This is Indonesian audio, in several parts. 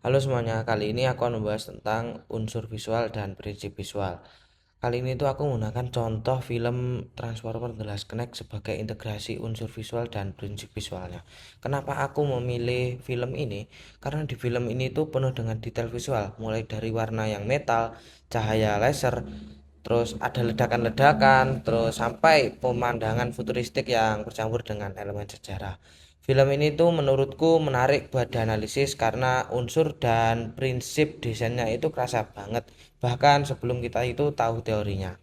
Halo semuanya, kali ini aku akan membahas tentang unsur visual dan prinsip visual. Kali ini tuh aku menggunakan contoh film Transformer The Last Knight sebagai integrasi unsur visual dan prinsip visualnya. Kenapa aku memilih film ini? Karena di film ini tuh penuh dengan detail visual, mulai dari warna yang metal, cahaya laser, terus ada ledakan-ledakan, terus sampai pemandangan futuristik yang bercampur dengan elemen sejarah. Film ini tuh menurutku menarik buat dianalisis karena unsur dan prinsip desainnya itu kerasa banget, bahkan sebelum kita itu tahu teorinya.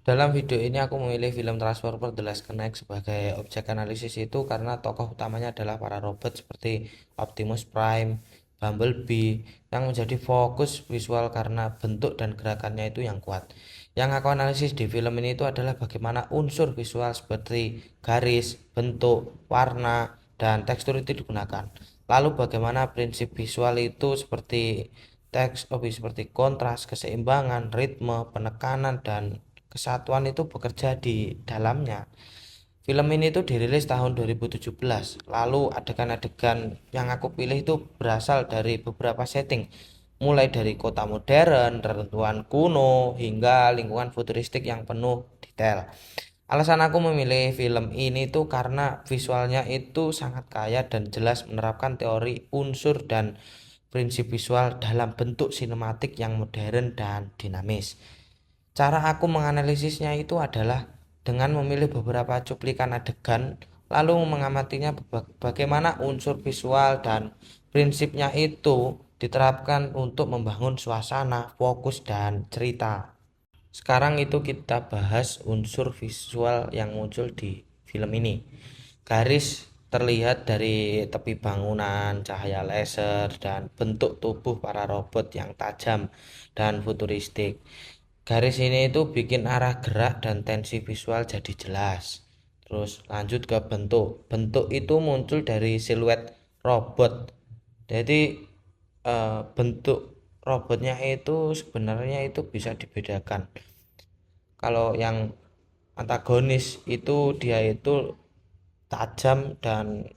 Dalam video ini aku memilih film Transformer The Last Knight sebagai objek analisis itu karena tokoh utamanya adalah para robot seperti Optimus Prime, Bumblebee yang menjadi fokus visual karena bentuk dan gerakannya itu yang kuat. Yang aku analisis di film ini itu adalah bagaimana unsur visual seperti garis, bentuk, warna, dan tekstur itu digunakan. Lalu bagaimana prinsip visual itu seperti teks, seperti kontras, keseimbangan, ritme, penekanan, dan kesatuan itu bekerja di dalamnya. Film ini tuh dirilis tahun 2017. Lalu adegan-adegan yang aku pilih itu berasal dari beberapa setting, mulai dari kota modern, reruntuhan kuno, hingga lingkungan futuristik yang penuh detail. Alasan aku memilih film ini tuh karena visualnya itu sangat kaya dan jelas menerapkan teori unsur dan prinsip visual dalam bentuk sinematik yang modern dan dinamis. Cara aku menganalisisnya itu adalah dengan memilih beberapa cuplikan adegan, lalu mengamatinya bagaimana unsur visual dan prinsipnya itu diterapkan untuk membangun suasana, fokus, dan cerita. Sekarang itu kita bahas unsur visual yang muncul di film ini. Garis terlihat dari tepi bangunan, cahaya laser, dan bentuk tubuh para robot yang tajam dan futuristik. Garis ini itu bikin arah gerak dan tensi visual jadi jelas. Terus lanjut ke bentuk. Bentuk itu muncul dari siluet robot. Jadi bentuk robotnya itu sebenarnya itu bisa dibedakan. Kalau yang antagonis itu dia itu tajam dan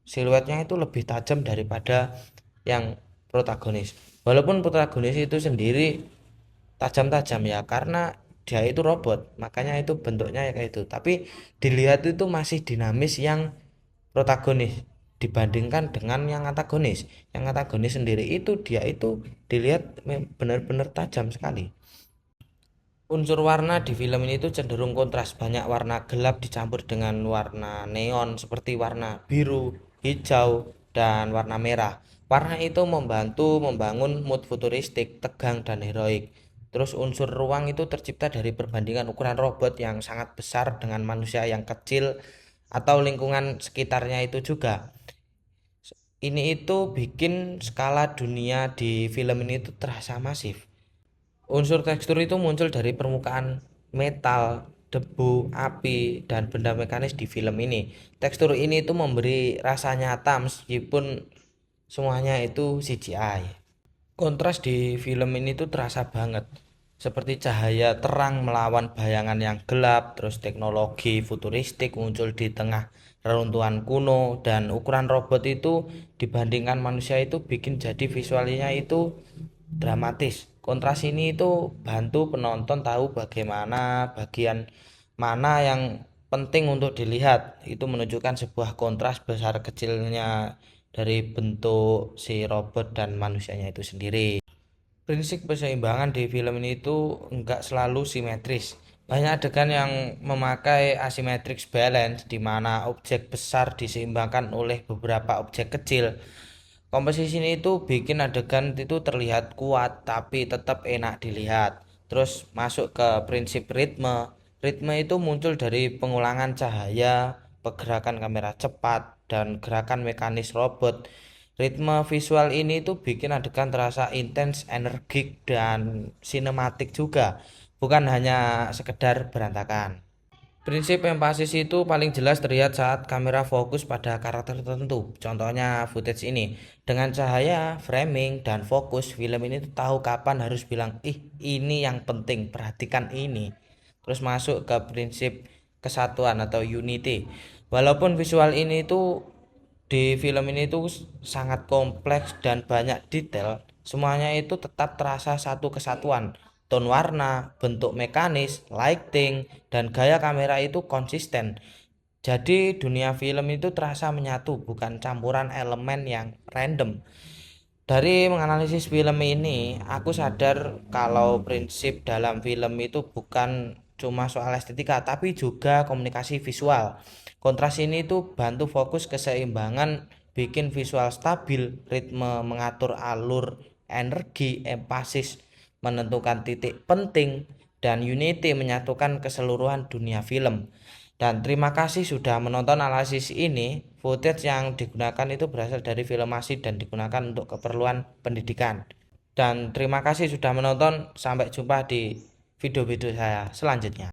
siluetnya itu lebih tajam daripada yang protagonis. Walaupun protagonis itu sendiri tajam-tajam ya karena dia itu robot, makanya itu bentuknya kayak itu. Tapi dilihat itu masih dinamis yang protagonis dibandingkan dengan yang antagonis. Yang antagonis sendiri itu dia itu dilihat benar-benar tajam sekali. Unsur warna di film ini tuh cenderung kontras, banyak warna gelap dicampur dengan warna neon seperti warna biru, hijau, dan warna merah. Warna itu membantu membangun mood futuristik, tegang, dan heroik. Terus unsur ruang itu tercipta dari perbandingan ukuran robot yang sangat besar dengan manusia yang kecil atau lingkungan sekitarnya itu juga. Ini itu bikin skala dunia di film ini tuh terasa masif. Unsur tekstur itu muncul dari permukaan metal, debu, api, dan benda mekanis di film ini. Tekstur ini itu memberi rasa nyata meskipun semuanya itu CGI. Kontras di film ini tuh terasa banget. Seperti cahaya terang melawan bayangan yang gelap, terus teknologi futuristik muncul di tengah reruntuhan kuno, dan ukuran robot itu dibandingkan manusia itu bikin jadi visualnya itu dramatis. Kontras ini itu bantu penonton tahu bagaimana bagian mana yang penting untuk dilihat. Itu menunjukkan sebuah kontras besar kecilnya dari bentuk si robot dan manusianya itu sendiri. Prinsip keseimbangan di film ini itu enggak selalu simetris. Banyak adegan yang memakai asymmetric balance di mana objek besar diseimbangkan oleh beberapa objek kecil. Komposisi ini itu bikin adegan itu terlihat kuat tapi tetap enak dilihat. Terus masuk ke prinsip ritme. Ritme itu muncul dari pengulangan cahaya, pergerakan kamera cepat, dan gerakan mekanis robot. Ritme visual ini tuh bikin adegan terasa intens, energik, dan sinematik juga, bukan hanya sekedar berantakan. Prinsip empasis itu paling jelas terlihat saat kamera fokus pada karakter tertentu. Contohnya footage ini. Dengan cahaya, framing, dan fokus, film ini tuh tahu kapan harus bilang, ih ini yang penting, perhatikan ini. Terus masuk ke prinsip kesatuan atau unity. Walaupun visual ini tuh Di film ini tuh sangat kompleks dan banyak detail. Semuanya itu tetap terasa satu kesatuan. Tone warna, bentuk mekanis, lighting, dan gaya kamera itu konsisten. Jadi dunia film itu terasa menyatu, bukan campuran elemen yang random. Dari menganalisis film ini, aku sadar kalau prinsip dalam film itu bukan cuma soal estetika, tapi juga komunikasi visual. Kontras ini tuh bantu fokus keseimbangan, bikin visual stabil, ritme mengatur alur, energi, empasis, menentukan titik penting, dan unity menyatukan keseluruhan dunia film. Dan terima kasih sudah menonton analisis ini. Footage yang digunakan itu berasal dari film asli dan digunakan untuk keperluan pendidikan. Dan terima kasih sudah menonton. Sampai jumpa di video-video saya selanjutnya.